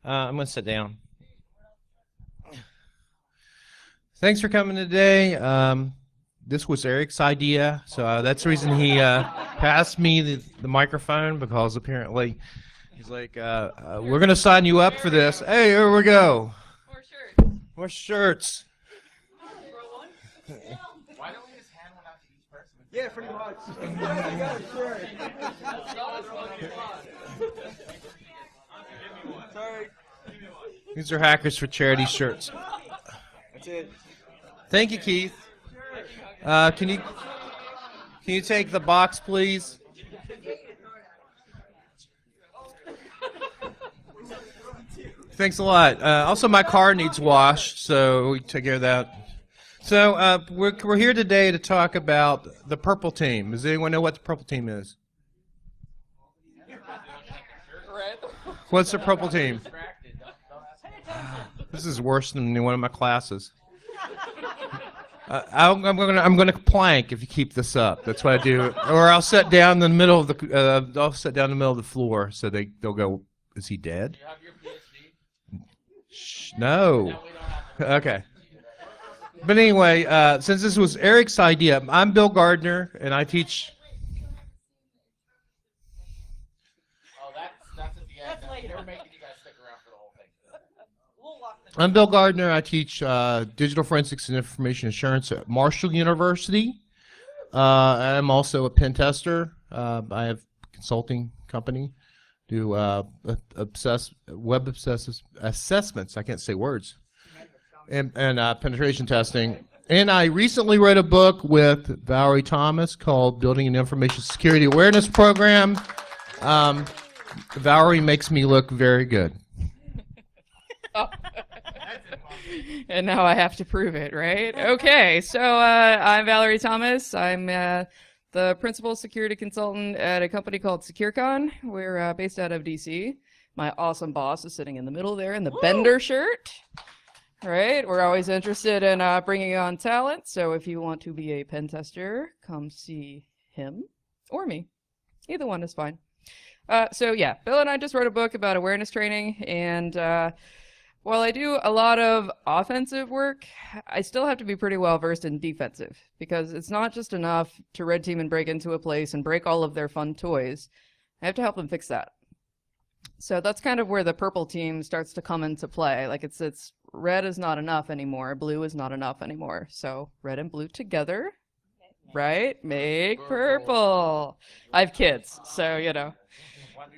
I'm going to sit down. Thanks for coming today. This was Eric's idea, so that's the reason he passed me the microphone, because apparently he's like, we're going to sign you up for this. Hey, here we go. More shirts. More shirts. Why don't we just hand one out to each person? Yeah, pretty much. Sorry. These are Hackers for Charity shirts. That's it. Thank you, Keith. Can you take the box, please? Thanks a lot. Also, my car needs washed, so we take care of that. So we're here today to talk about the purple team. Does anyone know what the purple team is? What's the purple team? This is worse than one of my classes. I'm gonna plank if you keep this up. That's what I do. Or I'll sit down in the middle of the floor, so they'll go, is he dead? Do you have your PhD? Shh, no. No, we don't have to. Okay. But anyway, since this was Eric's idea, I'm Bill Gardner, and I teach. Oh, that's at the end. We're making you guys stick around for the whole thing. I'm Bill Gardner. I teach digital forensics and information assurance at Marshall University. I'm also a pen tester. I have a consulting company. Do web assessments. I can't say words. And penetration testing. And I recently read a book with Valerie Thomas called Building an Information Security Awareness Program. Valerie makes me look very good. And now I have to prove it, right? Okay, so I'm Valerie Thomas. I'm the principal security consultant at a company called SecureCon. We're based out of DC. My awesome boss is sitting in the middle there in the Bender shirt. Right, we're always interested in bringing on talent. So if you want to be a pen tester, come see him or me. Either one is fine. So yeah, Bill and I just wrote a book about awareness training, and while I do a lot of offensive work, I still have to be pretty well versed in defensive, because it's not just enough to red team and break into a place and break all of their fun toys. I have to help them fix that. So that's kind of where the purple team starts to come into play. Like it's red is not enough anymore, blue is not enough anymore. So red and blue together, right? Make purple. I have kids, so you know.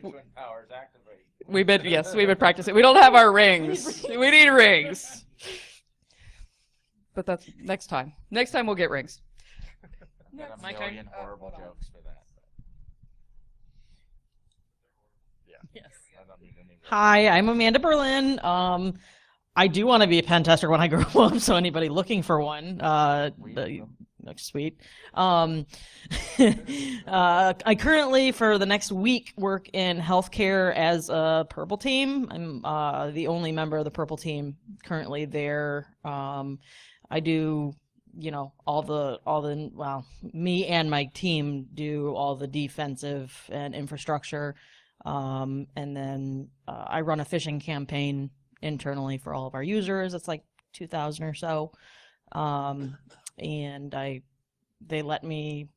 Twin powers activate. We've been practicing. We don't have our rings. We need rings. But that's next time. Next time we'll get rings. I've got My a turn. million horrible jokes for that. Yeah. Yes. I don't need any. Hi, I'm Amanda Berlin. I do want to be a pen tester when I grow up, so anybody looking for one, sweet. I currently, for the next week, work in healthcare as a purple team. I'm the only member of the purple team currently there. I do, me and my team do all the defensive and infrastructure. And then I run a phishing campaign internally for all of our users. It's like 2,000 or so. And they let me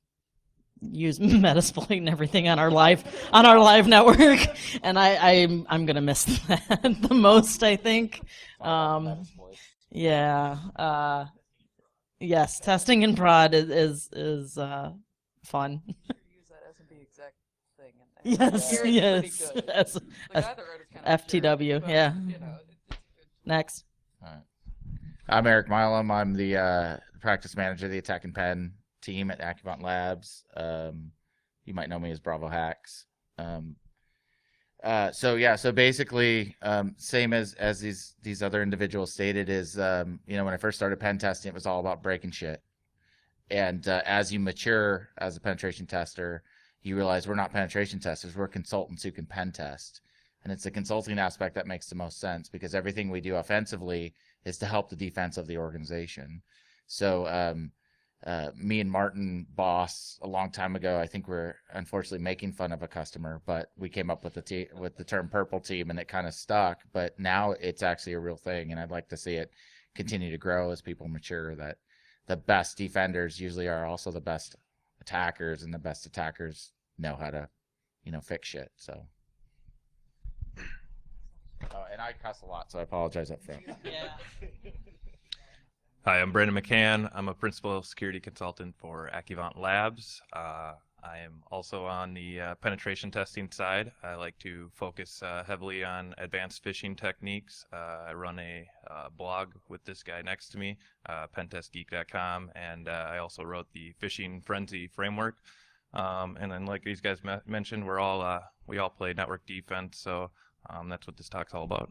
use Metasploit and everything on our live network, and I'm gonna miss that the most, I think. Yeah. Yes, testing and prod is fun. Use that S&P exec thing in there. Yes, Here it's yes. pretty good. As- The guy that wrote it's kind of FTW, but, yeah. You know, it's good. Next. All right. I'm Eric Milam. I'm the practice manager of the Attack and Pen team at Accuvant Labs. You might know me as Bravo Hacks. So basically, same as these other individuals stated is, when I first started pen testing, it was all about breaking shit. And as you mature as a penetration tester, you realize we're not penetration testers, we're consultants who can pen test. And it's the consulting aspect that makes the most sense, because everything we do offensively is to help the defense of the organization. So me and Martin Boss a long time ago, I think we're unfortunately making fun of a customer, but we came up with the term purple team, and it kind of stuck. But now it's actually a real thing, and I'd like to see it continue to grow as people mature. That the best defenders usually are also the best attackers, and the best attackers know how to, fix shit. So, and I cuss a lot, so I apologize up front. Yeah. Hi, I'm Brandon McCann. I'm a principal security consultant for Accuvant Labs. I am also on the penetration testing side. I like to focus heavily on advanced phishing techniques. I run a blog with this guy next to me, pentestgeek.com, and I also wrote the phishing frenzy framework. And then, like these guys mentioned, we all play network defense, so that's what this talk's all about.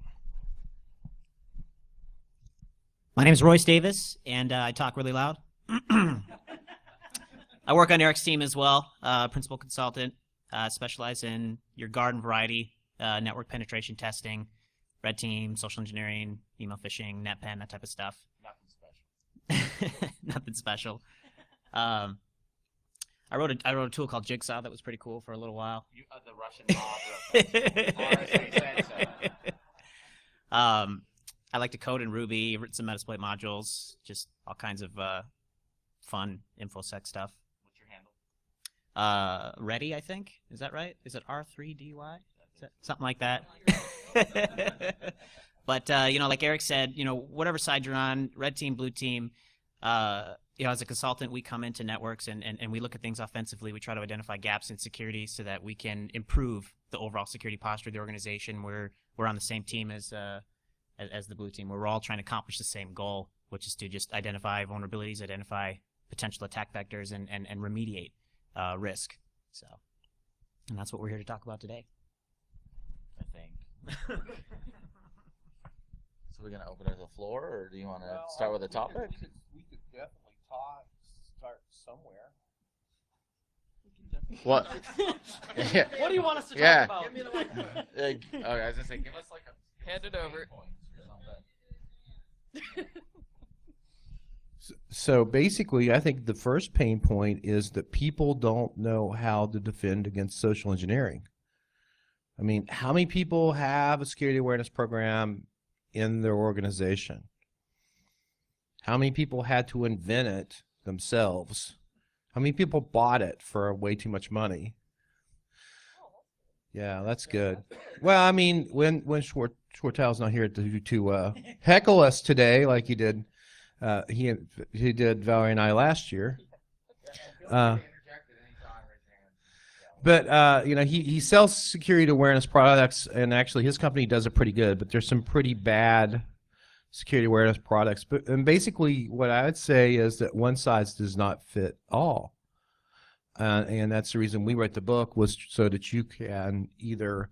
My name is Royce Davis, and I talk really loud. I work on Eric's team as well, principal consultant, specialize in your garden variety, network penetration testing, red team, social engineering, email phishing, NetPen, that type of stuff. Nothing special. Nothing special. I wrote a tool called Jigsaw that was pretty cool for a little while. The Russian mob. I like to code in Ruby, written some Metasploit modules, just all kinds of fun InfoSec stuff. What's your handle? Ready, I think. Is that right? Is it R3DY? Is that something like that? But like Eric said, whatever side you're on, red team, blue team, as a consultant, we come into networks and we look at things offensively. We try to identify gaps in security so that we can improve the overall security posture of the organization. We're on the same team as the blue team, where we're all trying to accomplish the same goal, which is to just identify vulnerabilities, identify potential attack vectors, and remediate risk. So, and that's what we're here to talk about today. I think. So we're gonna open it to the floor, or do you want to start with a topic? We could definitely start somewhere. What? Yeah. What do you want us to Yeah. talk about? Okay, I was just saying, give us like a Hand it over. So basically, I think the first pain point is that people don't know how to defend against social engineering. I mean, how many people have a security awareness program in their organization? How many people had to invent it themselves? How many people bought it for way too much money? Yeah, that's good. Well, I mean, when Schwartel's not here to heckle us today, like he did, he did Valerie and I last year. But he sells security awareness products, and actually his company does it pretty good. But there's some pretty bad security awareness products. And basically, what I would say is that one size does not fit all. And that's the reason we wrote the book, was so that you can either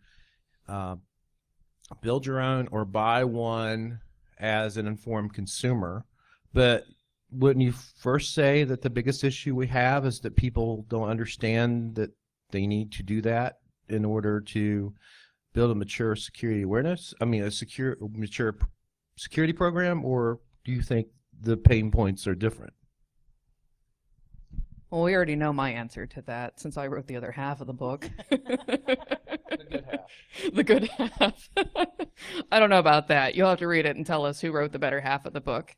build your own or buy one as an informed consumer. But wouldn't you first say that the biggest issue we have is that people don't understand that they need to do that in order to build a mature security awareness? I mean, mature security program, or do you think the pain points are different? Well, we already know my answer to that since I wrote the other half of the book. The good half. The good half. I don't know about that. You'll have to read it and tell us who wrote the better half of the book.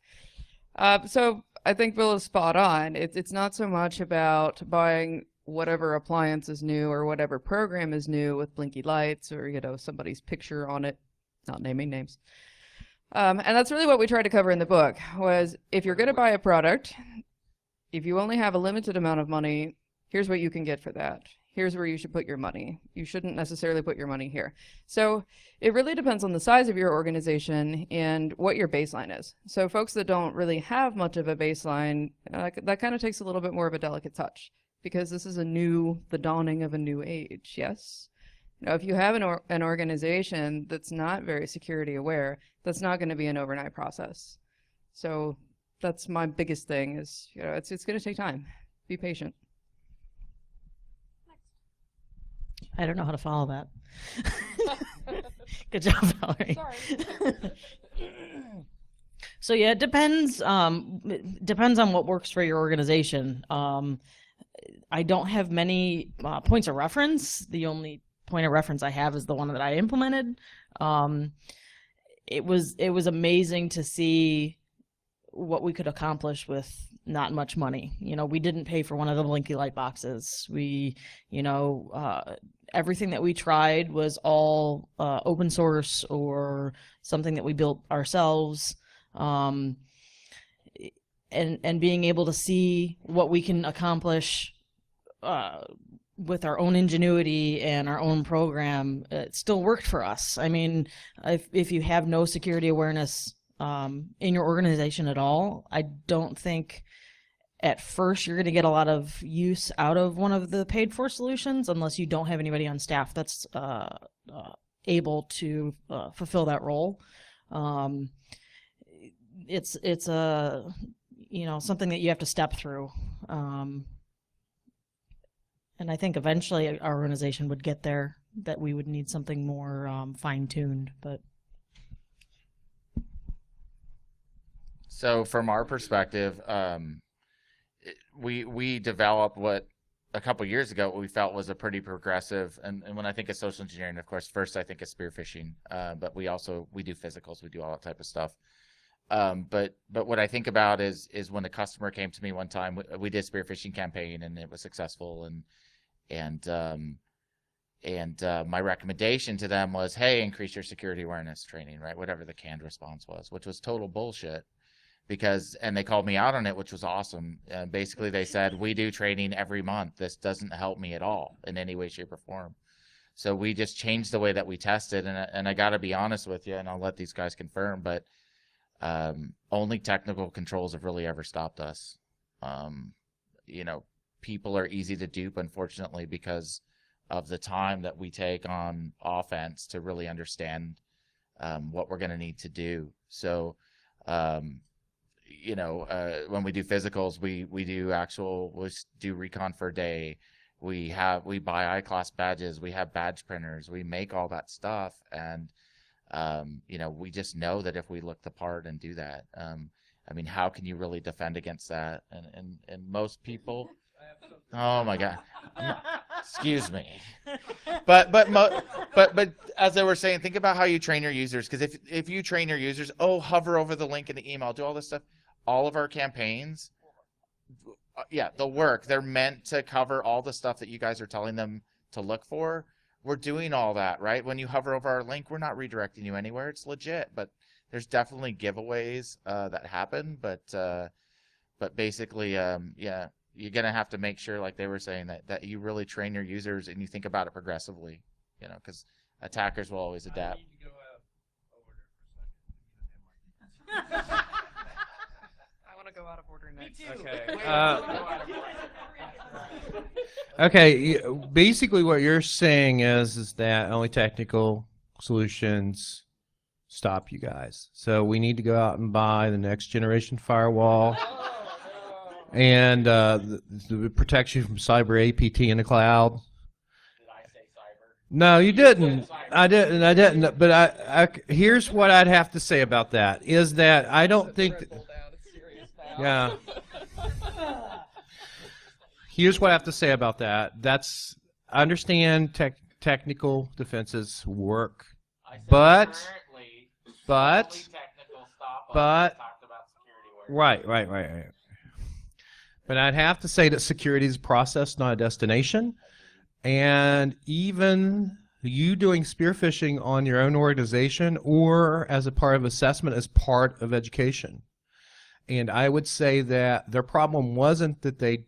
So I think Bill is spot on. It's not so much about buying whatever appliance is new or whatever program is new with blinky lights or, somebody's picture on it, not naming names. And that's really what we tried to cover in the book, was if you're going to buy a product, if you only have a limited amount of money, here's what you can get for that. Here's where you should put your money. You shouldn't necessarily put your money here. So it really depends on the size of your organization and what your baseline is. So folks that don't really have much of a baseline, that kind of takes a little bit more of a delicate touch, because this is the dawning of a new age, yes? If you have an organization that's not very security aware, that's not going to be an overnight process. So that's my biggest thing is, it's going to take time. Be patient. I don't know how to follow that. Good job, Valerie. Sorry. So yeah, it depends. It depends on what works for your organization. I don't have many points of reference. The only point of reference I have is the one that I implemented. It was amazing to see what we could accomplish with not much money. You know, we didn't pay for one of the blinky light boxes. We, everything that we tried was all open source or something that we built ourselves. And being able to see what we can accomplish with our own ingenuity and our own program, it still worked for us. I mean, if you have no security awareness in your organization at all, I don't think at first you're going to get a lot of use out of one of the paid for solutions unless you don't have anybody on staff that's able to fulfill that role. It's a something that you have to step through. And I think eventually our organization would get there, that we would need something more fine-tuned, but. So from our perspective, we developed what a couple years ago what we felt was a pretty progressive, and when I think of social engineering, of course, first I think of spearfishing, but we do physicals, we do all that type of stuff. But what I think about is when a customer came to me one time, we did a spearfishing campaign and it was successful, and my recommendation to them was, hey, increase your security awareness training, right? Whatever the canned response was, which was total bullshit. And they called me out on it, which was awesome. Basically, they said, we do training every month. This doesn't help me at all in any way, shape, or form. So we just changed the way that we tested. And I got to be honest with you, and I'll let these guys confirm, but only technical controls have really ever stopped us. People are easy to dupe, unfortunately, because of the time that we take on offense to really understand what we're going to need to do. So, when we do physicals, we do recon for a day. We buy I-class badges. We have badge printers. We make all that stuff. And, we just know that if we look the part and do that, how can you really defend against that? And most people, oh my God, excuse me. But as they were saying, think about how you train your users. Because if you train your users, hover over the link in the email, do all this stuff. All of our campaigns, they'll work. They're meant to cover all the stuff that you guys are telling them to look for. We're doing all that, right? When you hover over our link, we're not redirecting you anywhere. It's legit, but there's definitely giveaways that happen. But basically, you're gonna have to make sure, like they were saying, that you really train your users and you think about it progressively, because attackers will always adapt. Go out of order next. Okay. Basically, what you're saying is that only technical solutions stop you guys. So we need to go out and buy the next generation firewall, and it protects you from cyber APT in the cloud. Did I say cyber? No, you didn't. I didn't. But here's what I'd have to say about that is that I don't think. Yeah. Here's what I have to say about that. I understand technical defenses work, but right. But I'd have to say that security is a process, not a destination. And even you doing spearfishing on your own organization or as a part of assessment is part of education. And I would say that their problem wasn't that they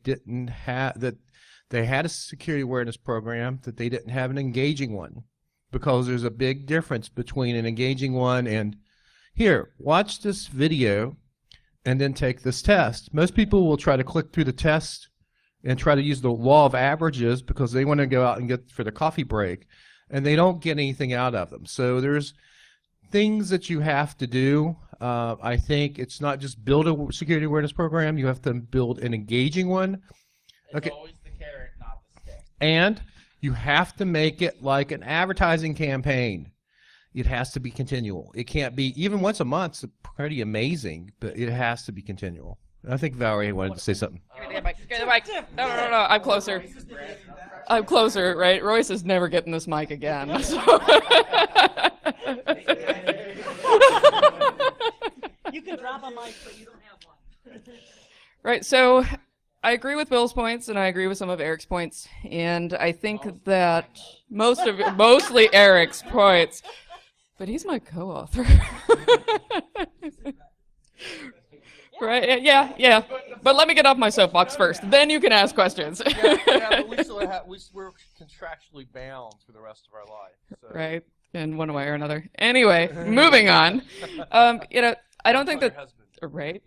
had a security awareness program, that they didn't have an engaging one, because there's a big difference between an engaging one and, here, watch this video and then take this test. Most people will try to click through the test and try to use the law of averages because they want to go out and get for the coffee break, and they don't get anything out of them. So there's things that you have to do. I think it's not just build a security awareness program. You have to build an engaging one. It's always the carrot, not the stick. And you have to make it like an advertising campaign. It has to be continual. It can't be even once a month's pretty amazing, but it has to be continual. I think Valerie wanted to say something. Give me the mic. Give me the mic. No. I'm closer. I'm closer, right? Royce is never getting this mic again. So. You can drop a mic, but you don't have one. Right. So I agree with Bill's points, and I agree with some of Eric's points, and I think that mostly Eric's points, but he's my co-author. Right? Yeah. But let me get off my soapbox first. Then you can ask questions. Yeah, but we still we're contractually bound for the rest of our life. So. Right. In one way or another. Anyway, moving on. I don't think that. Right?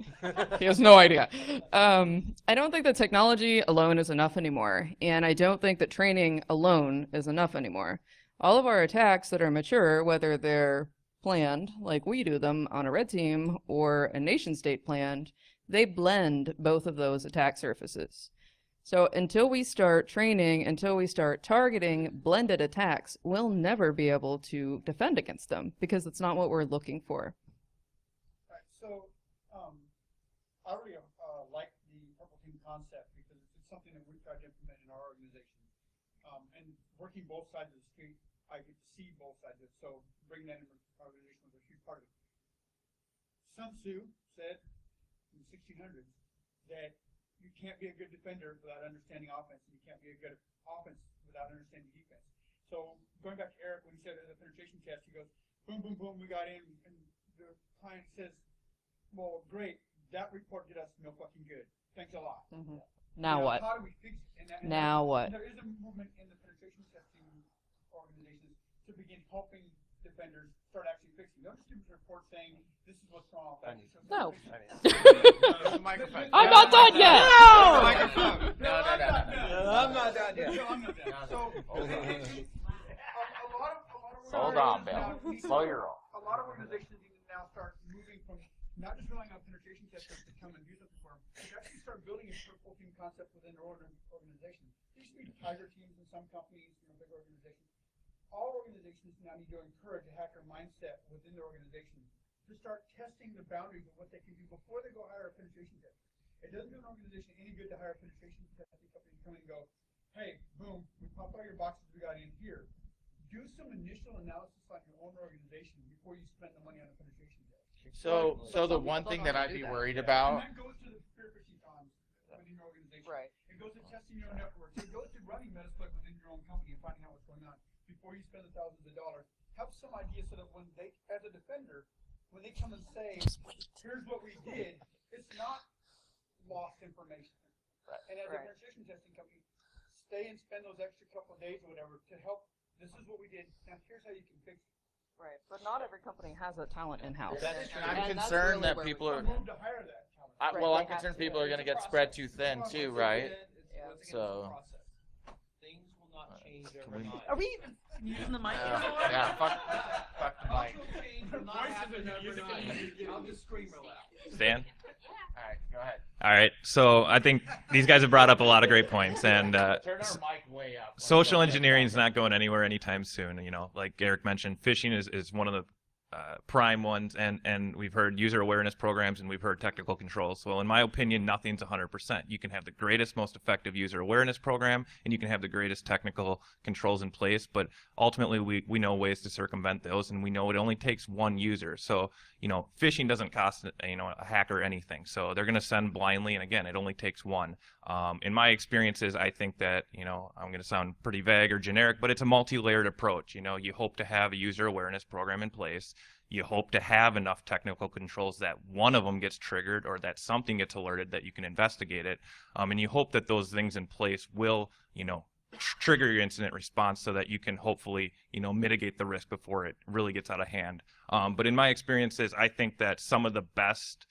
He has no idea. I don't think that technology alone is enough anymore, and I don't think that training alone is enough anymore. All of our attacks that are mature, whether they're planned, like we do them on a red team, or a nation state planned, they blend both of those attack surfaces. So until we start training, until we start targeting blended attacks, we'll never be able to defend against them, because it's not what we're looking for. Right, so I really like the purple team concept because it's something that we've tried to implement in our organization. And working both sides of the street, I get to see both sides of it. So bringing that into our organization was a huge part of it. Sun Tzu said in the 1600s that you can't be a good defender without understanding offense, and you can't be a good offense without understanding defense. So going back to Eric, when he said the penetration test, he goes, boom, boom, boom, we got in, and the client says, well, great, that report did us no fucking good. Thanks a lot. Mm-hmm. Now what? How do we fix it? Now what? There is a movement in the penetration testing organizations to begin helping defenders start actually fixing. Don't just give us a report saying this is what's wrong. No. I'm not done yet. No, I'm not done yet. I'm not done. So, a lot of Hold on, Bill. Slow your roll. A lot of organizations need to now start moving from not just relying on penetration testers to come and do something for them, but actually start building a purple team concept within their organization. There used to be tiger teams in some companies, big organizations. All organizations now need to encourage a hacker mindset within their organization to start testing the boundaries of what they can do before they go hire a penetration tester. It doesn't do an organization any good to hire a penetration testing company to come in and go, hey, boom, we pop all your boxes we got in here. Do some initial analysis on your own organization before you spend the money on a penetration test. So the one thing that I'd be worried And about. that goes to the spear phishing times within your organization. Right. It goes to testing your own network. It goes to running Metasploit within your own company and finding out what's going on before you spend the thousands of dollars. Have some idea so that when they, as a defender, when they come and say, here's what we did, it's not lost information. Right. And as Right. a penetration testing company, stay and spend those extra couple of days or whatever to help. This is what we did. Now here's how you can fix it. Right, but not every company has that talent in-house. That's true. And I'm that's concerned really that where people we are. come in. Move to hire that talent. Well, Right, I'm they have concerned to. people are going to get spread too thin too, right? So. Things will not change Can we- overnight. Are we even using the mic? Yeah, fuck the mic. Cultural change will not happen overnight. I'll just scream real loud. Stan? All right, go ahead. All right. So I think these guys have brought up a lot of great points, and Turn our mic way up. social engineering is not going anywhere anytime soon. Like Eric mentioned, phishing is one of the prime ones, and we've heard user awareness programs, and we've heard technical controls. So in my opinion, nothing's 100%. You can have the greatest, most effective user awareness program, and you can have the greatest technical controls in place, but ultimately we know ways to circumvent those, and we know it only takes one user. So phishing doesn't cost a hacker anything. So they're going to send blindly, and again, it only takes one. In my experiences, I think that I'm going to sound pretty vague or generic, but it's a multi-layered approach. You hope to have a user awareness program in place. You hope to have enough technical controls that one of them gets triggered or that something gets alerted that you can investigate it. And you hope that those things in place will, trigger your incident response so that you can hopefully, mitigate the risk before it really gets out of hand. But in my experiences, I think that some of the best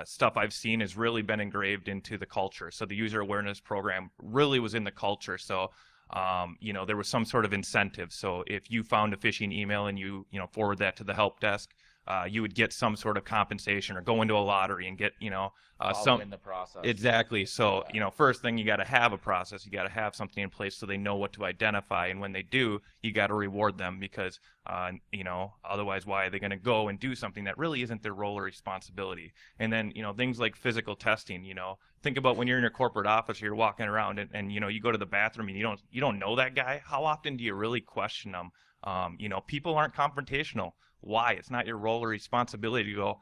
stuff I've seen has really been engraved into the culture. So the user awareness program really was in the culture. So there was some sort of incentive. So if you found a phishing email and you forward that to the help desk, you would get some sort of compensation or go into a lottery and get, some in the process. Exactly. So, first thing, you got to have a process. You got to have something in place so they know what to identify. And when they do, you got to reward them because, otherwise, why are they going to go and do something that really isn't their role or responsibility? And then, things like physical testing, think about when you're in your corporate office, you're walking around and you go to the bathroom and you don't know that guy. How often do you really question them? People aren't confrontational. Why? It's not your role or responsibility to go,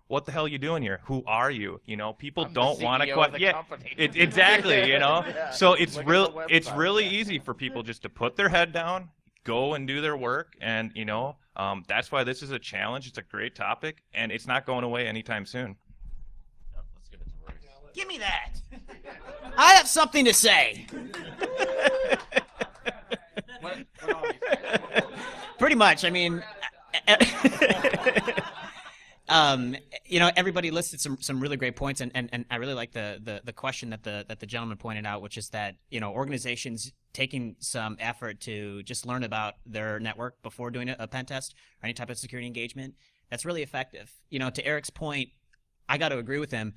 what the hell are you doing here? Who are you? People don't want to question. Yeah, exactly. Yeah, So it's look at the it's website, really yeah. easy for people just to put their head down, go and do their work, and that's why this is a challenge. It's a great topic, and it's not going away anytime soon. Let's give it to Royce. Give me that. I have something to say. Pretty much. I mean, everybody listed some really great points, and I really like the question that the gentleman pointed out, which is that organizations taking some effort to just learn about their network before doing a pen test or any type of security engagement, that's really effective. To Eric's point, I got to agree with him.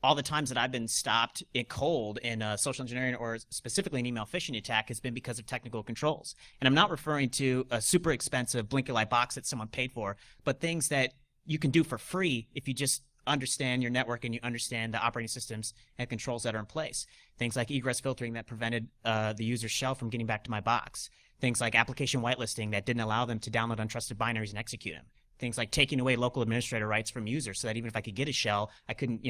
All the times that I've been stopped in cold in social engineering or specifically an email phishing attack has been because of technical controls. And I'm not referring to a super expensive blinker light box that someone paid for, but things that you can do for free if you just understand your network and you understand the operating systems and controls that are in place. Things like egress filtering that prevented the user's shell from getting back to my box. Things like application whitelisting that didn't allow them to download untrusted binaries and execute them. Things like taking away local administrator rights from users so that even if I could get a shell, I couldn't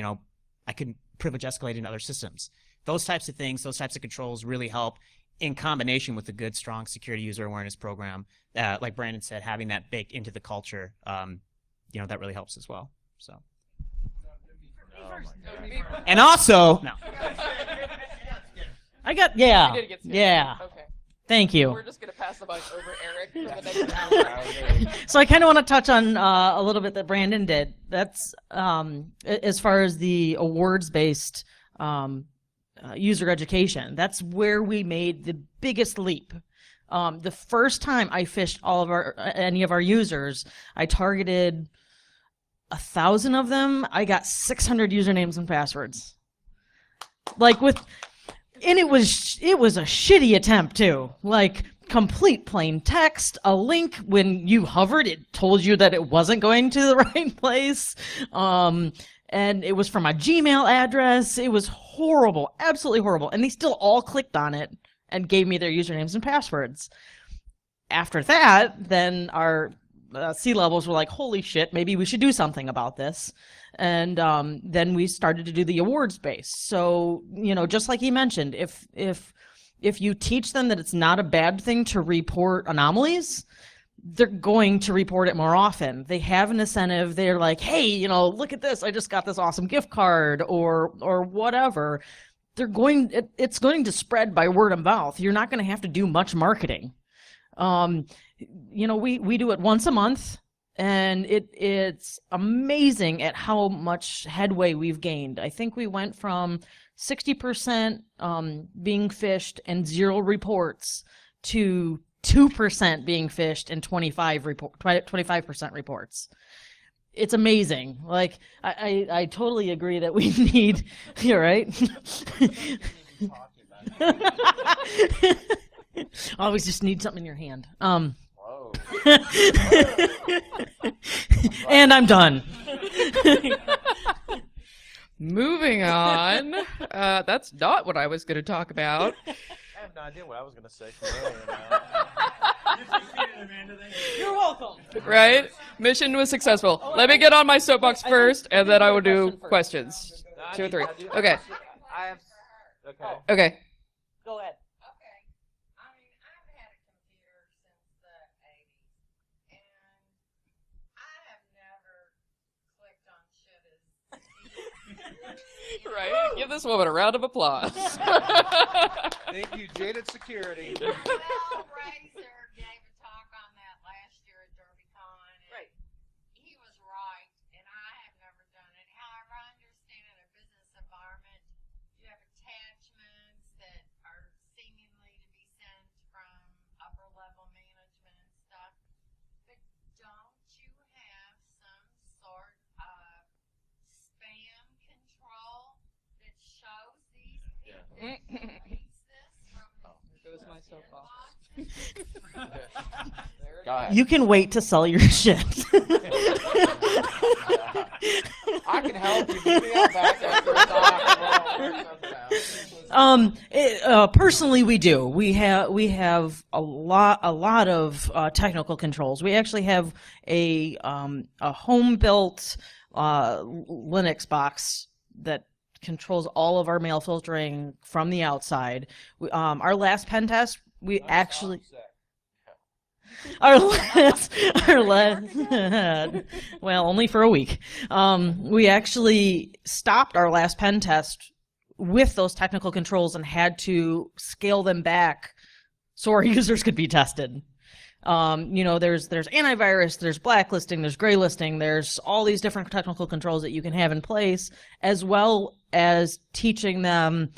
privilege escalate into other systems. Those types of things, those types of controls really help in combination with a good, strong security user awareness program. Like Brandon said, having that baked into the culture, that really helps as well. So. And also, no. I got, You yeah, did get scared. yeah. Okay. Thank you. We're just gonna pass the mic over Eric for the next hour. So I kind of want to touch on a little bit that Brandon did. That's as far as the awards-based user education. That's where we made the biggest leap. The first time I fished any of our users, I targeted 1,000 of them. I got 600 usernames and passwords. And it was a shitty attempt too. Like complete plain text, a link when you hovered, it told you that it wasn't going to the right place. And it was from a Gmail address. It was horrible, absolutely horrible. And they still all clicked on it and gave me their usernames and passwords. After that, then our C-levels were like, holy shit, maybe we should do something about this. And then we started to do the awards base. So, just like he mentioned, if you teach them that it's not a bad thing to report anomalies, they're going to report it more often. They have an incentive. They're like, hey, look at this. I just got this awesome gift card or whatever. It's going to spread by word of mouth. You're not going to have to do much marketing. We do it once a month. And it's amazing at how much headway we've gained. I think we went from 60% being phished and 0 reports to 2% being phished and 25% reports. It's amazing. Like I totally agree that we need. You're right. Always just need something in your hand. And I'm done. Moving on. That's not what I was going to talk about. I have no idea what I was going to say from earlier. You're welcome. Right? Mission was successful. Let me get on my soapbox first, and then I will do questions. 2 or 3. Okay. I have. Okay. Okay. Go ahead. Okay. I mean, I've had a computer since the 80s, and I have never clicked on shit as Right? Give this woman a round of applause. Thank you, Jaded Security. Well, Razor gave a talk on that last year at DerbyCon, and Right. he was right, and I have never done it. However, I understand in a business environment, you have attachments that are seemingly to be sent from upper level management and stuff. But don't you have Go ahead. You can wait to sell your shit. I can help you. Meet me out back after the talk. Personally, we do. We have a lot of technical controls. We actually have a home built Linux box that controls all of our mail filtering from the outside. Our last pen test, we actually. Our last, well, only for a week. We actually stopped our last pen test with those technical controls and had to scale them back so our users could be tested. There's antivirus, there's blacklisting, there's gray listing, there's all these different technical controls that you can have in place, as well as teaching them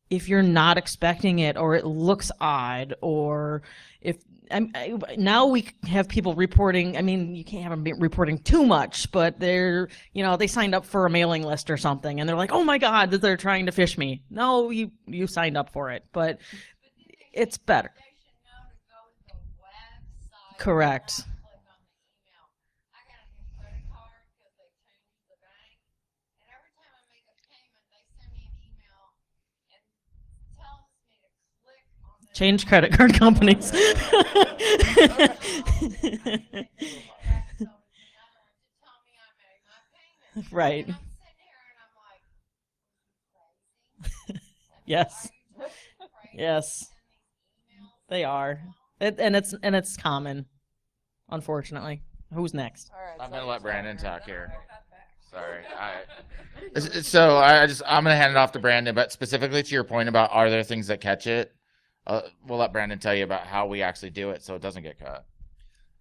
if you're not expecting it or it looks odd, or if now we have people reporting. I mean, you can't have them reporting too much, but they signed up for a mailing list or something, and they're like, "Oh my God, they're trying to phish me." No, you signed up for it, but it's better. Correct. Change credit card companies. Right. Yes. Yes. They are. And it's common, unfortunately. Who's next? I'm gonna let Brandon talk here. Sorry. I'm gonna hand it off to Brandon, but specifically to your point about are there things that catch it? We'll let Brandon tell you about how we actually do it so it doesn't get cut.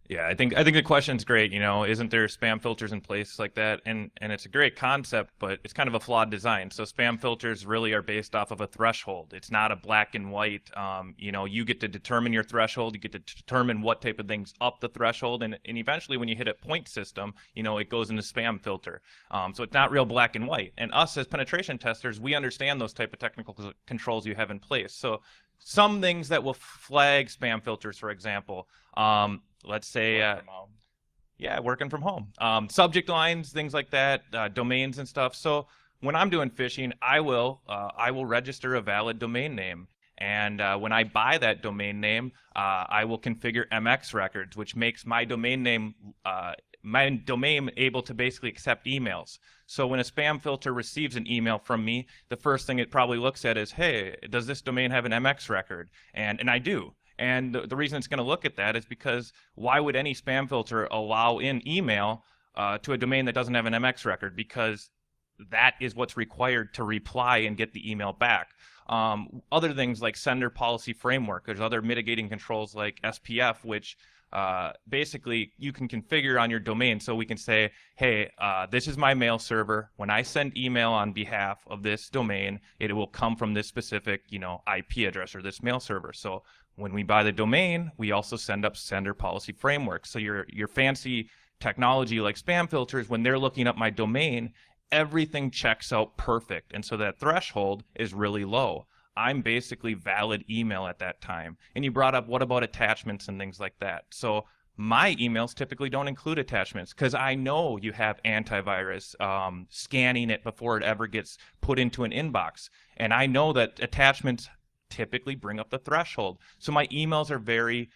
Yeah, I think the question's great. Isn't there spam filters in place like that? And it's a great concept, but it's kind of a flawed design. So spam filters really are based off of a threshold. It's not a black and white. You get to determine your threshold. You get to determine what type of things up the threshold, and eventually when you hit a point system, it goes into spam filter. So it's not real black and white. And us as penetration testers, we understand those type of technical controls you have in place. So some things that will flag spam filters, for example. Let's say, working from home. Subject lines, things like that, domains and stuff. So when I'm doing phishing, I will register a valid domain name. And when I buy that domain name, I will configure MX records, which makes my domain name able to basically accept emails. So when a spam filter receives an email from me, the first thing it probably looks at is, hey, does this domain have an MX record? And I do. And the reason it's going to look at that is because why would any spam filter allow in email to a domain that doesn't have an MX record? Because that is what's required to reply and get the email back. Other things like sender policy framework, there's other mitigating controls like SPF, which basically you can configure on your domain. So we can say, hey, this is my mail server. When I send email on behalf of this domain, it will come from this specific, IP address or this mail server. So when we buy the domain, we also send up sender policy framework. So your fancy technology like spam filters, when they're looking up my domain, everything checks out perfect. And so that threshold is really low. I'm basically valid email at that time. And you brought up, what about attachments and things like that? So my emails typically don't include attachments because I know you have antivirus scanning it before it ever gets put into an inbox. And I know that attachments typically bring up the threshold. So my emails are very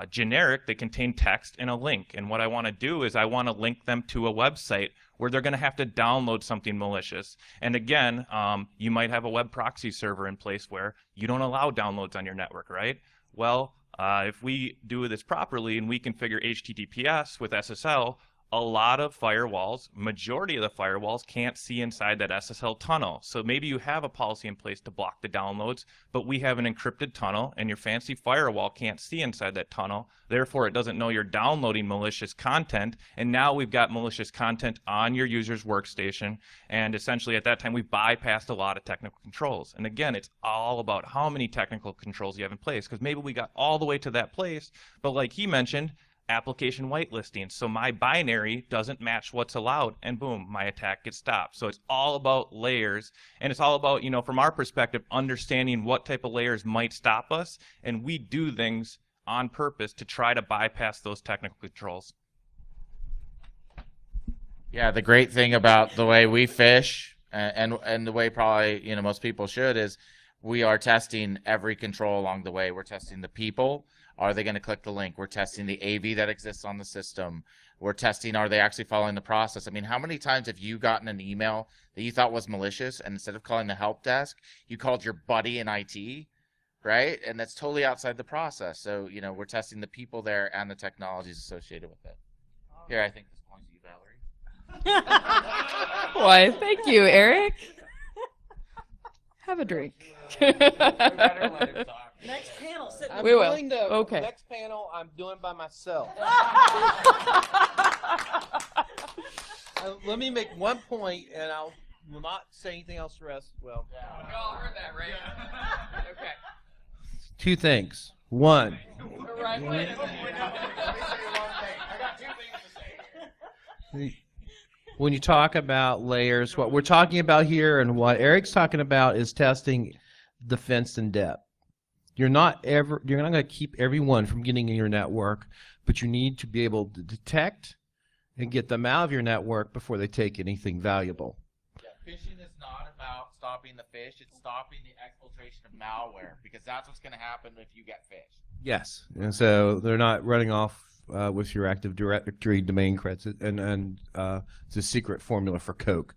generic. They contain text and a link. And what I want to do is I want to link them to a website where they're going to have to download something malicious. And again, you might have a web proxy server in place where you don't allow downloads on your network, right? Well, if we do this properly and we configure HTTPS with SSL, a lot of firewalls, majority of the firewalls can't see inside that SSL tunnel. So maybe you have a policy in place to block the downloads, but we have an encrypted tunnel and your fancy firewall can't see inside that tunnel. Therefore, it doesn't know you're downloading malicious content. And now we've got malicious content on your user's workstation. And essentially at that time, we've bypassed a lot of technical controls. And again, it's all about how many technical controls you have in place, because maybe we got all the way to that place, but like he mentioned, application whitelisting. So my binary doesn't match what's allowed, and boom, my attack gets stopped. So it's all about layers, and it's all about, you know, from our perspective, understanding what type of layers might stop us, and we do things on purpose to try to bypass those technical controls. Yeah, the great thing about the way we fish and the way probably, you know, most people should is we are testing every control along the way. We're testing the people. Are they going to click the link? We're testing the AV that exists on the system. We're testing, are they actually following the process? I mean, how many times have you gotten an email that you thought was malicious, and instead of calling the help desk, you called your buddy in IT, right? And that's totally outside the process. So, you know, we're testing the people there and the technologies associated with it. Here, I think this points to you, Valerie. Why, thank you, Eric. Have a drink. Next panel, sit. I'm We will. willing to. Okay. Next panel, I'm doing by myself. Let me make one point, and I will not say anything else. The rest, well. We all heard that, right? Okay. Two things. One, Right. when you talk about layers, what we're talking about here and what Eric's talking about is testing defense in depth. You're not going to keep everyone from getting in your network, but you need to be able to detect and get them out of your network before they take anything valuable. Yeah, phishing is not about stopping the fish, it's stopping the exfiltration of malware, because that's what's going to happen if you get fished. Yes, and so they're not running off with your Active Directory domain credits and it's a secret formula for Coke.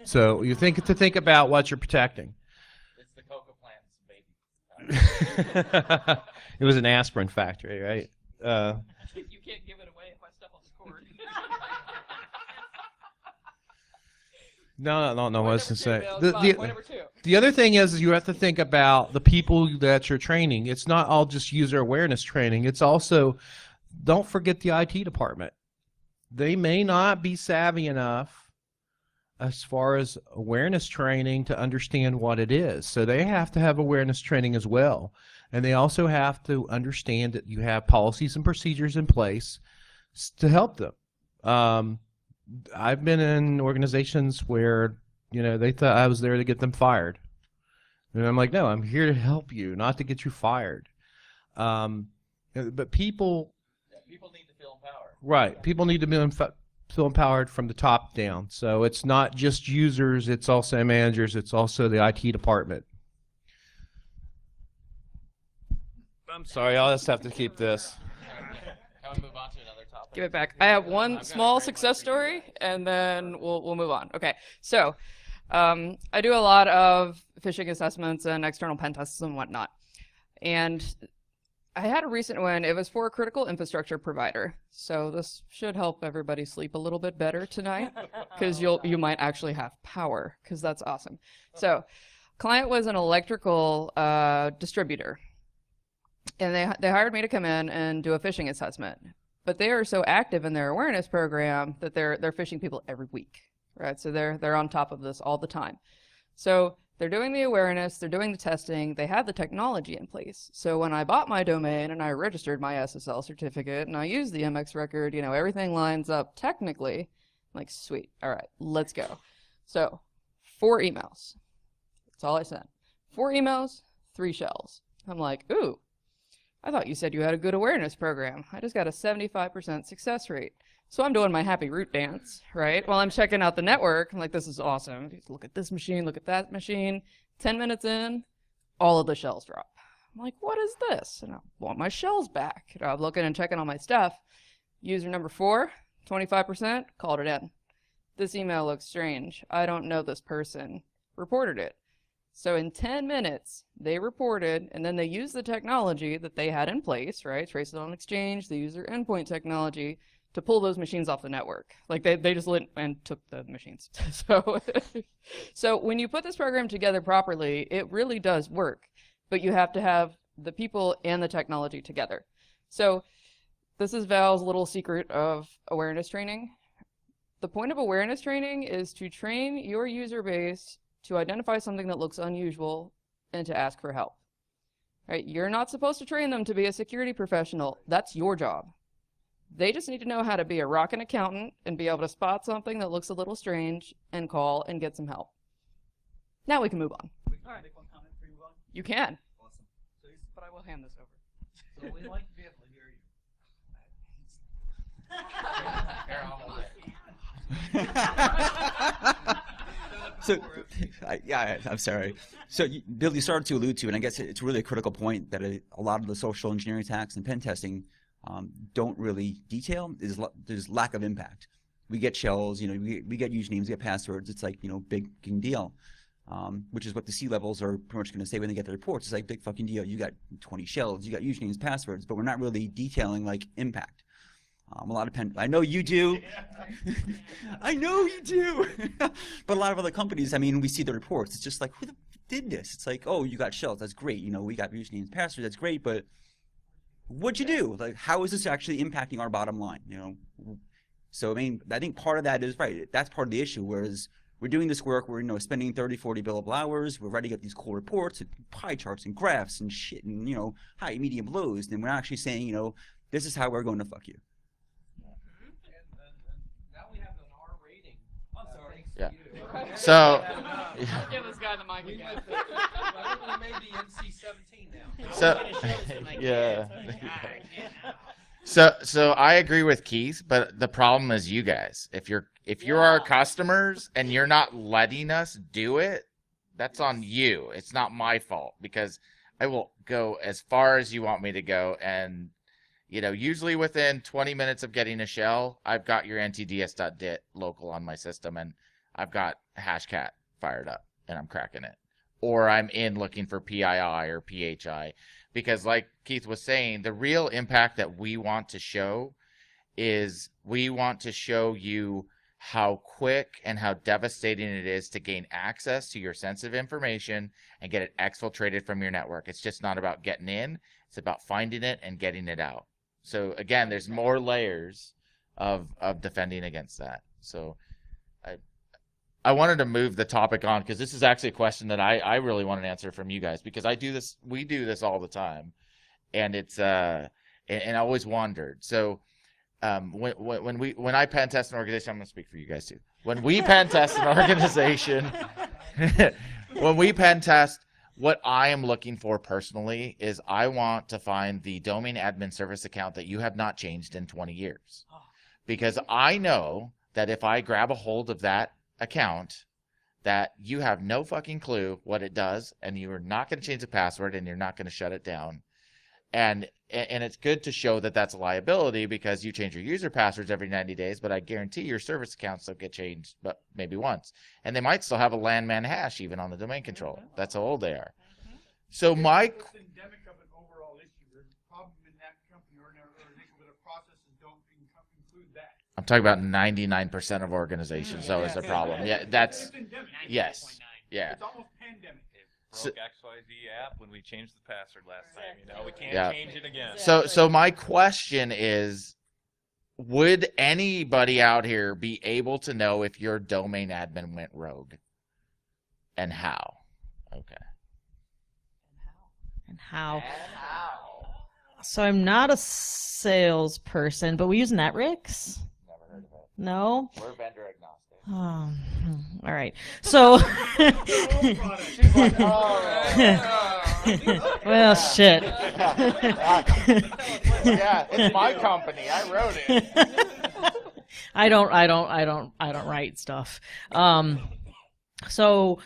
So you think about what you're protecting. It's the coca plants, baby. It was an aspirin factory, right? You can't give it away if I step on the cord. No. I was going to say. Point number two. The other thing is you have to think about the people that you're training. It's not all just user awareness training. It's also, don't forget the IT department. They may not be savvy enough as far as awareness training to understand what it is. So they have to have awareness training as well. And they also have to understand that you have policies and procedures in place to help them. I've been in organizations where, you know, they thought I was there to get them fired. And I'm like, no, I'm here to help you, not to get you fired. But people need to feel empowered. Right. People need to feel empowered from the top down. So it's not just users, it's also managers, it's also the IT department. I'm sorry, I'll just have to keep this. Can we move on to another topic? Give it back. I have one small success story, and then we'll move on. Okay, so I do a lot of phishing assessments and external pen tests and whatnot. And I had a recent one. It was for a critical infrastructure provider. So this should help everybody sleep a little bit better tonight, because you might actually have power, because that's awesome. So client was an electrical distributor. And they hired me to come in and do a phishing assessment. But they are so active in their awareness program that they're phishing people every week, right? So they're on top of this all the time. So they're doing the awareness, they're doing the testing, they have the technology in place. So when I bought my domain and I registered my SSL certificate and I used the MX record, you know, everything lines up technically. I'm like, sweet, all right, let's go. So 4 emails. That's all I sent. 4 emails, 3 shells. I'm like, ooh. I thought you said you had a good awareness program. I just got a 75% success rate. So I'm doing my happy root dance, right? While I'm checking out the network, I'm like, this is awesome. Look at this machine, look at that machine. 10 minutes in, all of the shells drop. I'm like, what is this? And I want my shells back. You know, I'm looking and checking all my stuff. User number 4, 25%, called it in. This email looks strange. I don't know this person. Reported it. So in 10 minutes, they reported, and then they used the technology that they had in place, right? Trace it on Exchange, the user endpoint technology, to pull those machines off the network. Like they just went and took the machines. So when you put this program together properly, it really does work. But you have to have the people and the technology together. So this is Val's little secret of awareness training. The point of awareness training is to train your user base to identify something that looks unusual and to ask for help. Right? You're not supposed to train them to be a security professional. That's your job. They just need to know how to be a rockin' accountant and be able to spot something that looks a little strange and call and get some help. Now we can move on. All right. Make one comment before you move on. You can. Awesome. But I will hand this over. So we'd like to be able to hear you. So, I'm sorry. So, Bill, you started to allude to, and I guess it's really a critical point that a lot of the social engineering attacks and pen testing don't really detail. There's lack of impact. We get shells, we get usernames, we get passwords. It's like, big fucking deal, which is what the C-levels are pretty much going to say when they get the reports. It's like, big fucking deal. You got 20 shells, you got usernames, passwords, but we're not really detailing like impact. A lot of I know you do. I know you do. But a lot of other companies, I mean, we see the reports. It's just like, who the did this? It's like, oh, you got shells. That's great. We got usernames, passwords. That's great. But what'd you do? Like, how is this actually impacting our bottom line? So, I mean, I think part of that is right. That's part of the issue. Whereas we're doing this work, we're spending 30, 40 billable hours. We're ready to get these cool reports and pie charts and graphs and shit and high, medium, lows. And we're actually saying, this is how we're going to fuck you. Yeah. So. Give this guy the mic again. We made the NC-17 now. So. Yeah. So I agree with Keith, but the problem is you guys. If you're our customers and you're not letting us do it, that's on you. It's not my fault because I will go as far as you want me to go, and usually within 20 minutes of getting a shell, I've got your ntds.dit local on my system, and I've got Hashcat fired up, and I'm cracking it. Or I'm in looking for PII or PHI. Because like Keith was saying, the real impact that we want to show is we want to show you how quick and how devastating it is to gain access to your sensitive information and get it exfiltrated from your network. It's just not about getting in. It's about finding it and getting it out. So again, there's more layers of defending against that. So I wanted to move the topic on because this is actually a question that I really want an answer from you guys, because we do this all the time, and it's and I always wondered. So when I pen test an organization, I'm going to speak for you guys too. When we pen test an organization, when we pen test, what I am looking for personally is I want to find the domain admin service account that you have not changed in 20 years, because I know that if I grab a hold of that account, that you have no fucking clue what it does, and you are not going to change the password, and you're not going to shut it down. And it's good to show that that's a liability because you change your user passwords every 90 days, but I guarantee your service accounts don't get changed but maybe once. And they might still have a landman hash even on the domain controller. That's how old they are. So It's endemic of an overall issue. There's a problem in that company or in an organization where the processes don't include that. I'm talking about 99% of organizations, though, is the problem. Yeah, that's, yes. Yeah. It's almost pandemic. Broke XYZ app when we changed the password last time. We can't change it again. So my question is, would anybody out here be able to know if your domain admin went rogue? And how? Okay. And how? So I'm not a salesperson, but we use Netrix. Never heard of it. No? We're vendor agnostic. All right. So. She's like, Well, shit. Yeah, it's my company. I wrote it. I don't write stuff. So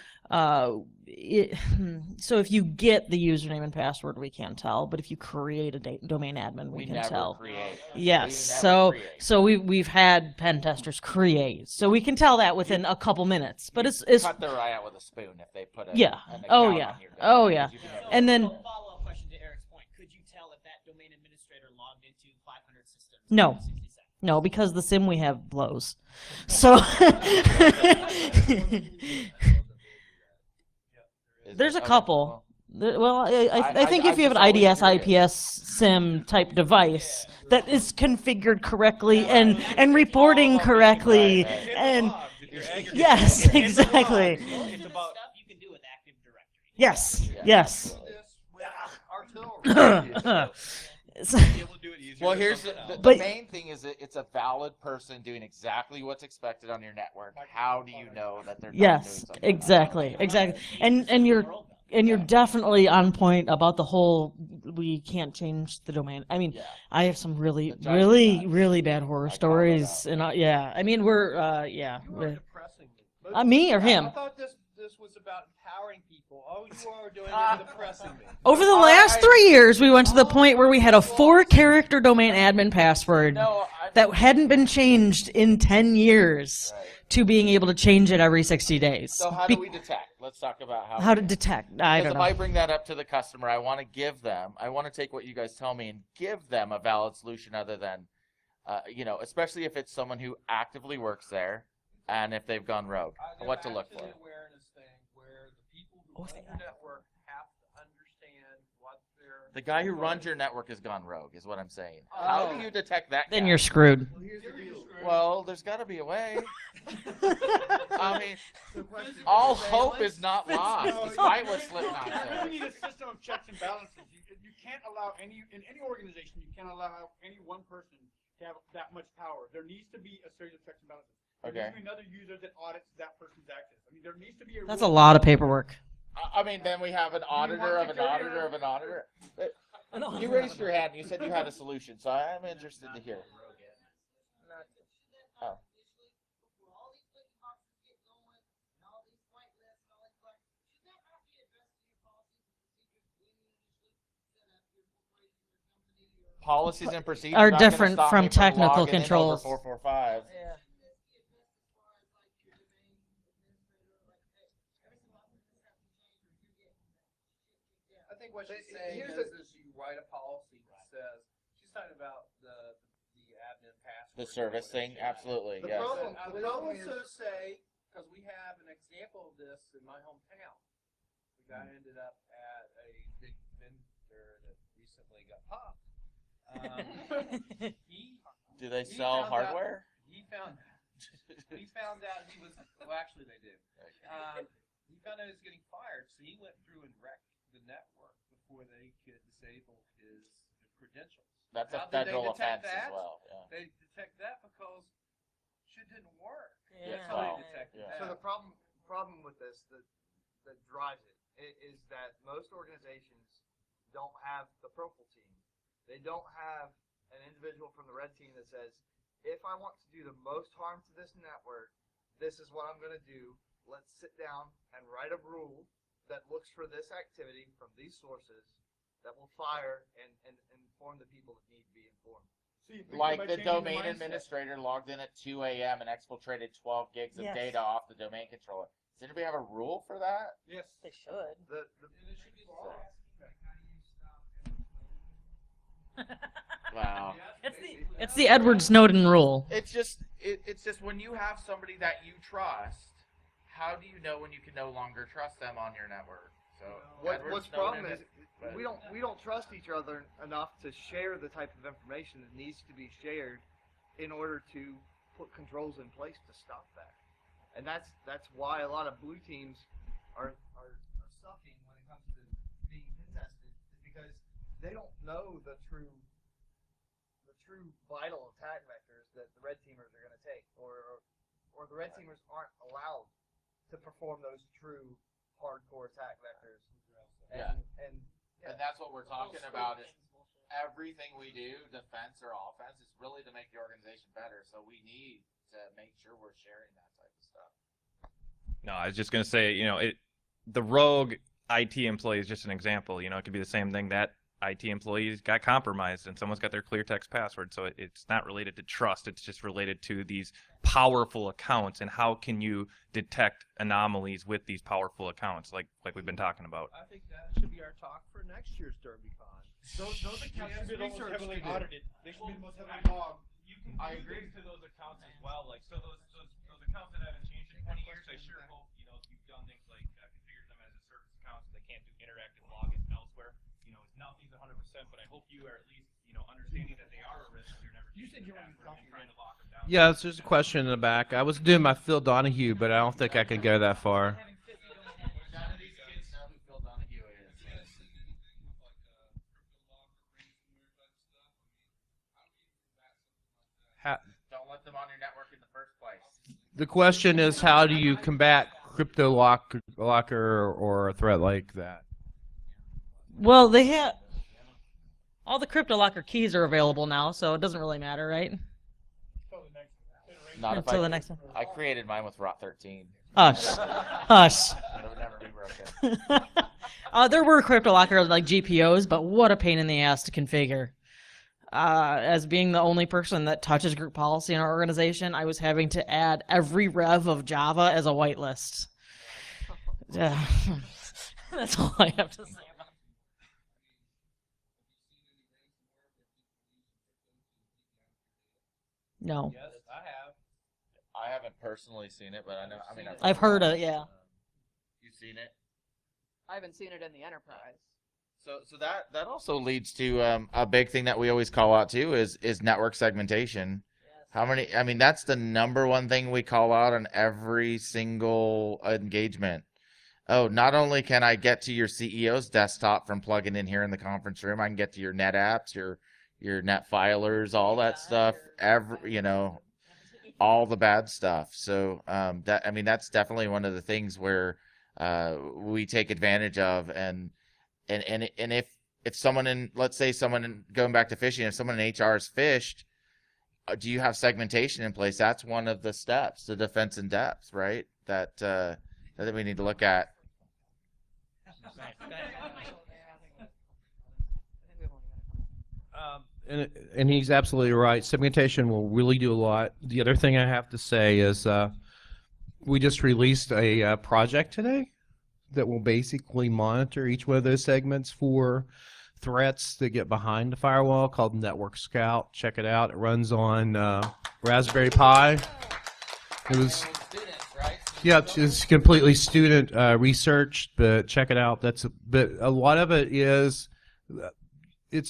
if you get the username and password, we can't tell. But if you create a domain admin, we can never tell. Create. Yes. Create. So we've had pen testers create. So we can tell that within a couple minutes. But it's cut their eye out with a spoon if they put yeah. an Oh account yeah. on your Oh yeah. And then Follow-up question to Eric's point. Could you tell if that domain administrator logged into 500 systems? No. in 60 seconds? No, because the sim we have blows. So there's a couple. Well, I think if you have an IDS IPS sim type device that is configured correctly and reporting correctly, and yes, exactly. It's about stuff you can do with Active Directory. Yes, yes. Be able to do it easier. Well, with here's something else. the But- main thing is it's a valid person doing exactly what's expected on your network. How do you know that they're not doing Yes, something? exactly. And you're definitely on point about the whole we can't change the domain. I mean, Yeah. I have some really, The judgment really, guys. really bad horror I called it stories, out. and yeah, I mean we're yeah. You are we're- depressing me. Me or I him? thought this was about empowering people. All you are doing is depressing me. Over the last 3 years, we went to the point where we had a 4-character domain admin password No, that hadn't been changed in 10 years Right. to being able to change it every 60 days. So how do we detect? Let's talk about How we to detect? I Because don't if I know. bring that up to the customer, I want to take what you guys tell me and give them a valid solution other than, especially if it's someone who actively works there and if they've gone rogue, what to look for. The awareness thing where the people who run your network have to understand what they're. The guy who runs your network has gone rogue, is what I'm saying. How do you detect that Then guy? you're screwed. Well, here's the deal. Well, there's got to be a way. I mean, all hope is not lost, despite what Slipknot You says. need a system of checks and balances. You can't allow in any organization, you can't allow any one person to have that much power. There needs to be a series of checks and balances. There Okay. needs to be another user that audits that person's access. I mean, there needs to be a. That's a rule. lot of paperwork. I mean, then we have an auditor of an auditor of an auditor. You raised your hand. You said you had a solution, so I'm interested to hear. Oh. Policies and procedures Are not gonna different stop from me technical logging in over controls. 445. I think what she's saying is you write a policy that says, she's talking about the admin password. The service thing, absolutely, The yes. problem is, so to say, because we have an example of this in my hometown. The guy ended up at a big vendor that recently got popped. Do they he sell found out- hardware? He found out he was, well, actually they do. He found out he was getting fired, so he went through and wrecked the network before they could disable his credentials. That's a How did they federal detect offense as that? well. Yeah. They detect that because shit didn't work. Yeah. That's how Well, they detected yeah. that. So the problem with this that drives it is that most organizations don't have the purple team. They don't have an individual from the red team that says, if I want to do the most harm to this network, this is what I'm going to do. Let's sit down and write a rule that looks for this activity from these sources that will fire and inform the people that need to be informed. See, by Like the changing domain mindset. administrator logged in at 2 a.m. and exfiltrated 12 gigs of Yes. data off the domain controller. Does anybody have a rule for that? Yes. They should. The Wow. It's the Edward Snowden rule. It's just when you have somebody that you trust, how do you know when you can no longer trust them on your network? So Edward what's Snowden problem is but- we don't trust each other enough to share the type of information that needs to be shared in order to put controls in place to stop that. And that's why a lot of blue teams are sucking when it comes to being contested, is because they don't know the true vital attack vectors that the red teamers are going to take, or the red teamers aren't allowed to perform those true hardcore attack vectors. And that's what we're talking about is everything we do, defense or offense, is really to make the organization better. So we need to make sure we're sharing that type of stuff. No, I was just gonna say, the rogue IT employee is just an example. It could be the same thing. That IT employees got compromised and someone's got their clear text password. So it's not related to trust. It's just related to these powerful accounts and how can you detect anomalies with these powerful accounts like we've been talking about. I think that should be our talk for next year's DerbyCon. Those accounts should be the most research heavily to do. audited. They should be the most heavily logged. You can agree to those accounts as well. Like, so those accounts that haven't changed in 20 years, I sure hope, you've done things like configured them as a service account so they can't do interactive login elsewhere. Nothing's 100%, but I hope you are at least, understanding that they are a risk. You're never changing the password and trying to lock them down. Yes, there's a question in the back. I was doing my Phil Donahue, but I don't think I can go that far. None of these kids know who Phil Donahue is. put them on your network in the first place. The question is, how do you combat crypto locker or a threat like that? Well, they have all the crypto locker keys are available now, so it doesn't really matter, right? Not if Until the next one. I created mine with Rot 13. Hush. Hush. It would never be broken. There were crypto lockers like GPOs, but what a pain in the ass to configure. As being the only person that touches group policy in our organization, I was having to add every rev of Java as a whitelist. That's all I have to say about it. No. Yes, I have. I haven't personally seen it, but I know. I mean, I've heard it, yeah. You've seen it. I haven't seen it in the enterprise. So that also leads to a big thing that we always call out too is network segmentation. How many? I mean, that's the number one thing we call out on every single engagement. Oh, not only can I get to your CEO's desktop from plugging in here in the conference room, I can get to your net apps, your net filers, all that stuff. All the bad stuff. So that's definitely one of the things where we take advantage of and if someone let's say going back to phishing, if someone in HR is phished, do you have segmentation in place? That's one of the steps, the defense in depth, right? That we need to look at. And he's absolutely right. Segmentation will really do a lot. The other thing I have to say is we just released a project today that will basically monitor each one of those segments for threats that get behind the firewall, called Network Scout. Check it out. It runs on Raspberry Pi. It was, yeah, it's completely student researched, but check it out. But a lot of it is,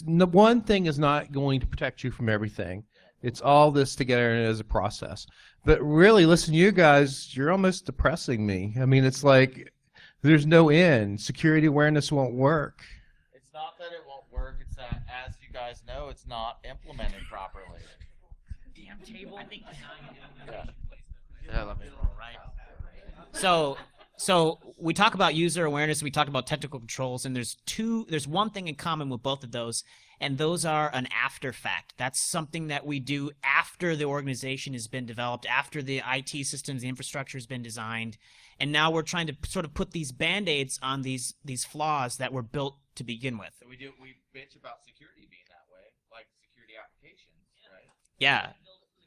one thing is not going to protect you from everything. It's all this together as a process. But really, listen, you guys, you're almost depressing me. I mean, it's like there's no end. Security awareness won't work. It's not that it won't work. It's that, as you guys know, it's not implemented properly. Damn table. I think Yeah, let me. So we talk about user awareness, we talk about technical controls, and there's one thing in common with both of those, and those are an after fact. That's something that we do after the organization has been developed, after the IT systems, the infrastructure has been designed, and now we're trying to sort of put these band-aids on these flaws that were built to begin with. So we bitch about security being that way, like security applications, right? Yeah.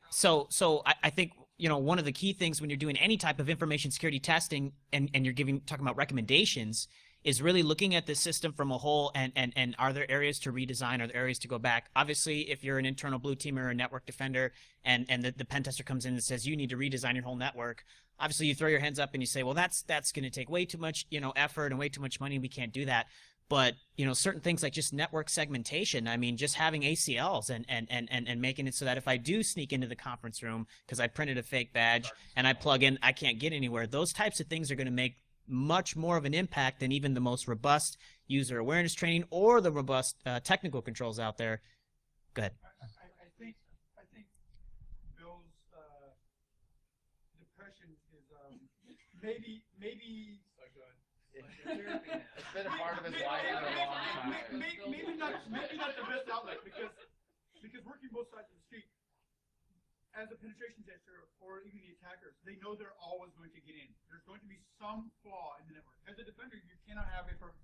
So I think, one of the key things when you're doing any type of information security testing and you're talking about recommendations is really looking at the system from a whole and are there areas to redesign, are there areas to go back? Obviously, if you're an internal blue teamer or a network defender and the pen tester comes in and says you need to redesign your whole network, obviously you throw your hands up and you say, well, that's going to take way too much, effort and way too much money. We can't do that. But, certain things like just network segmentation, I mean, just having ACLs and making it so that if I do sneak into the conference room because I printed a fake badge and I plug in, I can't get anywhere. Those types of things are going to make much more of an impact than even the most robust user awareness training or the robust technical controls out there. Go ahead. I think Bill's depression is maybe. It's been a part of his life for a long time. Maybe not the best outlet because working both sides of the street, as a penetration tester or even the attackers, they know they're always going to get in. There's going to be some flaw in the network. As a defender, you cannot have a perfect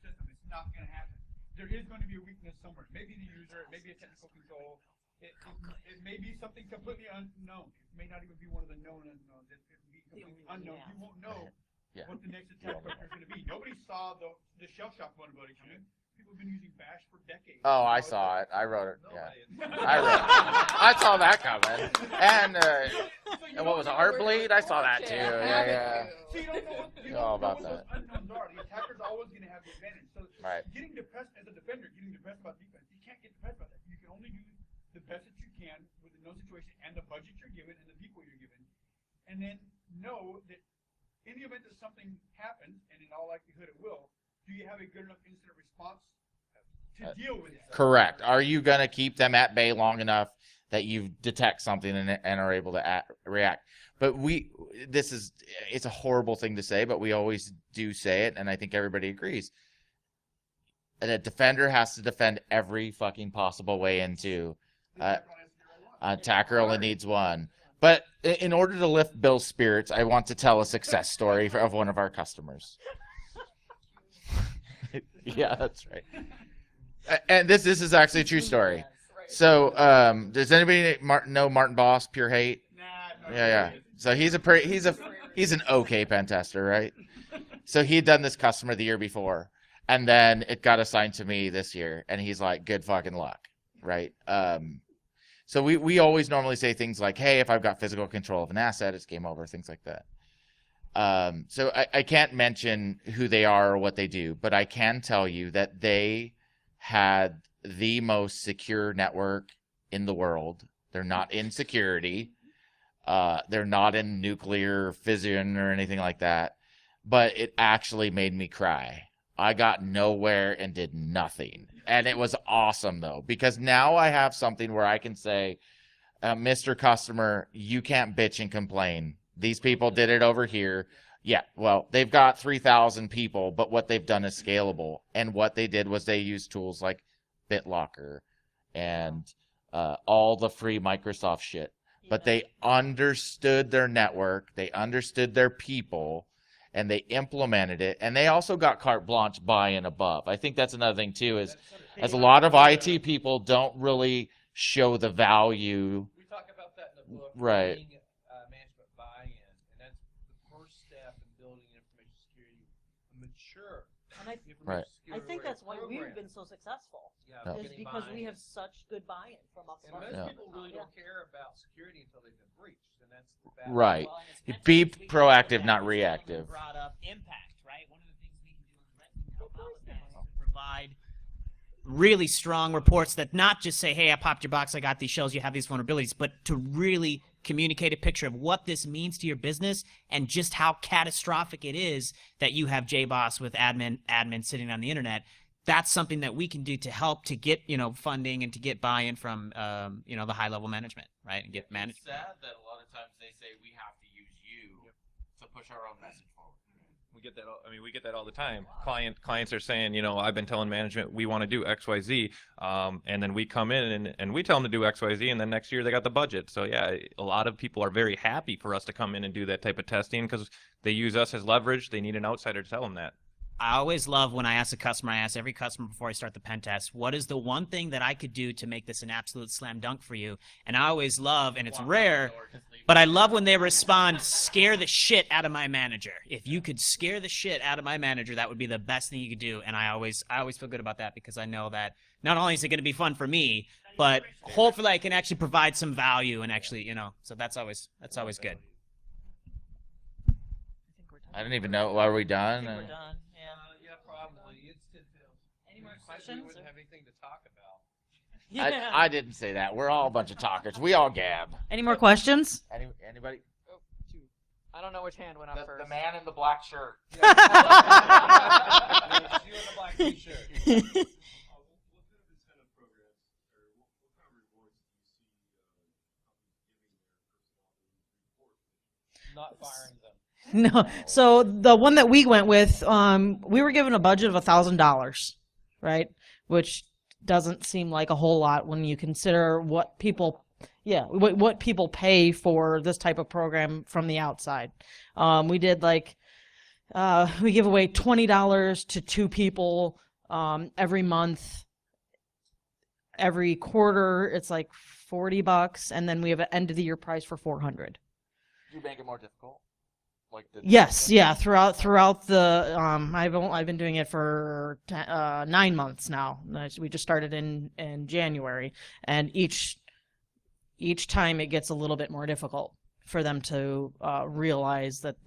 system. It's not going to happen. There is going to be a weakness somewhere. Maybe the user, maybe a technical control. It may be something completely unknown. It may not even be one of the known unknowns. It could be completely unknown. You won't know what the next attack vector is going to be. Nobody saw the shell shock vulnerability coming. People have been using Bash for decades. Oh, I saw it. I wrote it. Yeah, I saw that coming. And what was it, Heartbleed? I saw that too. Yeah. So you don't know All what about that. those unknowns are. The attacker's always going to have the advantage. So Right. getting depressed as a defender, getting depressed about defense, you can't get depressed about that. You can only do the best that you can with the known situation and the budget you're given and the people you're given. And then know that in the event that something happens, and in all likelihood it will, do you have a good enough incident response to deal with it? Correct. Are you going to keep them at bay long enough that you detect something and are able to react. But it's a horrible thing to say, but we always do say it, and I think everybody agrees. And a defender has to defend every fucking possible way into. Attacker only needs one. But in order to lift Bill's spirits, I want to tell a success story of one of our customers. Yeah, that's right. And this is actually a true story. So, does anybody know Martin Boss, Pure Hate? Yeah. So he's an okay pen tester, right? So he had done this customer the year before, and then it got assigned to me this year, and he's like, good fucking luck, right? So we always normally say things like, hey, if I've got physical control of an asset, it's game over, things like that. So I can't mention who they are or what they do, but I can tell you that they had the most secure network in the world. They're not in security. They're not in nuclear fission or anything like that. But it actually made me cry. I got nowhere and did nothing. And it was awesome, though, because now I have something where I can say, Mr. Customer, you can't bitch and complain. These people did it over here. Yeah, well, they've got 3,000 people, but what they've done is scalable. And what they did was they used tools like BitLocker and all the free Microsoft shit. But they understood their network. They understood their people. And they implemented it, and they also got carte blanche buy-in above. I think that's another thing too, is as a lot of IT people don't really show the value. We talk about that in the book, right? Getting, management buy-in, and that's the first step in building information security. Mature. And I think that's why we've been so successful. Yeah, is because we have such good buy-in from up and front. most people really don't care about security until they've been breached, and that's the bad Right. Well, Be proactive, not reactive. Brought up impact, right? One of the things we can do in Red Team help out with that is to provide really strong reports that not just say, hey, I popped your box, I got these shells, you have these vulnerabilities, but to really communicate a picture of what this means to your business and just how catastrophic it is that you have JBoss with admin sitting on the internet. That's something that we can do to help to get, funding and to get buy-in from, the high-level management, right? And get managed. It's sad that a lot of times they say we have to use you to push our own message forward. We get that. We get that all the time. Clients are saying, I've been telling management we want to do X, Y, Z, and then we come in and we tell them to do X, Y, Z, and then next year they got the budget. So yeah, a lot of people are very happy for us to come in and do that type of testing because they use us as leverage. They need an outsider to tell them that. I always love when I ask I ask every customer before I start the pen test, what is the one thing that I could do to make this an absolute slam dunk for you? And I always love, and it's rare, but I love when they respond, scare the shit out of my manager. If you could scare the shit out of my manager, that would be the best thing you could do. And I always feel good about that because I know that not only is it going to be fun for me, but hopefully I can actually provide some value and actually, so that's always good. I didn't even know. Are we done? We're done. yeah, probably. It's Any more we questions? wouldn't have anything to talk about. Yeah. I didn't say that. We're all a bunch of talkers. We all gab. Any more questions? Anybody? I don't know which hand went up first. The man in the black shirt. It's you in the black t-shirt. Not firing them. No. So the one that we went with, we were given a budget of $1,000, right? Which doesn't seem like a whole lot when you consider what people pay for this type of program from the outside. We did we give away $20 to 2 people every month. Every quarter, it's like $40, and then we have an end of the year price for $400. Do you make it more difficult? Yes, yeah. Throughout the I've been doing it for 9 months now. We just started in January, and each time it gets a little bit more difficult for them to realize that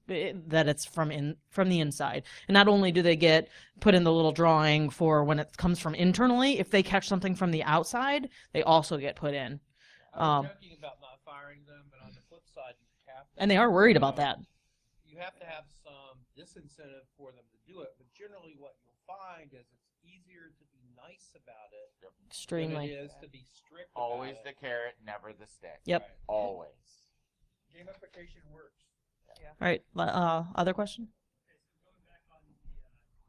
it's from the inside. And not only do they get put in the little drawing for when it comes from internally, if they catch something from the outside, they also get put in. I'm joking about not firing them, but on the flip side, you have to. And they are worried about that. You have to have some disincentive for them to do it. But generally, what you'll find is it's easier to be nice about it than Extremely. it is to be strict. Always about the it. carrot, never the stick. Yep. Right. Always. Gamification works. All right. Other question? Okay, so going back on the,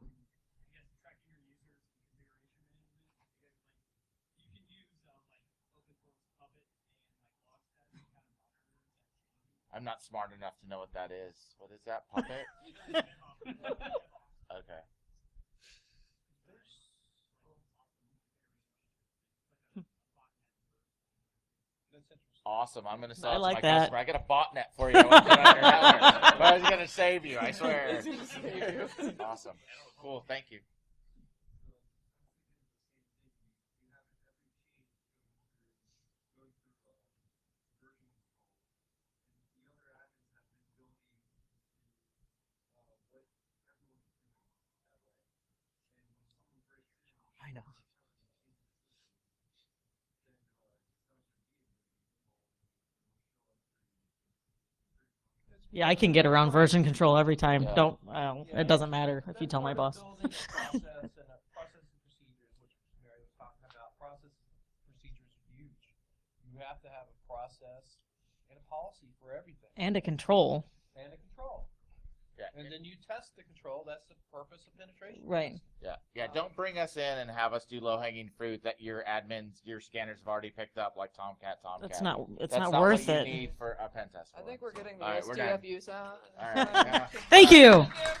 I guess tracking your users and configuration management, you can use like open source Puppet and like Logstash to kind of monitor that. I'm not smart enough to know what that is. What is that, puppet? Okay. That's interesting. Awesome. I'm gonna sell I it to like my that. customer. I got a botnet for you. I want you on your network. But I was gonna save you. I swear. Awesome. Cool. Thank you. I know. Yeah, I can get around version control every time. Yeah. Don't. It doesn't matter if you tell my boss. Building process and process and procedures, which Mary was talking about. Process and procedures are huge. You have to have a process and a policy for everything And a control. and a control. Yeah. And then you test the control. That's the purpose of penetration. Right. Yeah. Yeah. Don't bring us in and have us do low-hanging fruit that your admins, your scanners have already picked up, like Tomcat. It's not. It's That's not worth what it. you need for a pen test. I think we're getting the All right, we're done. STFUs out. All right. Yeah. Thank you. Thank you.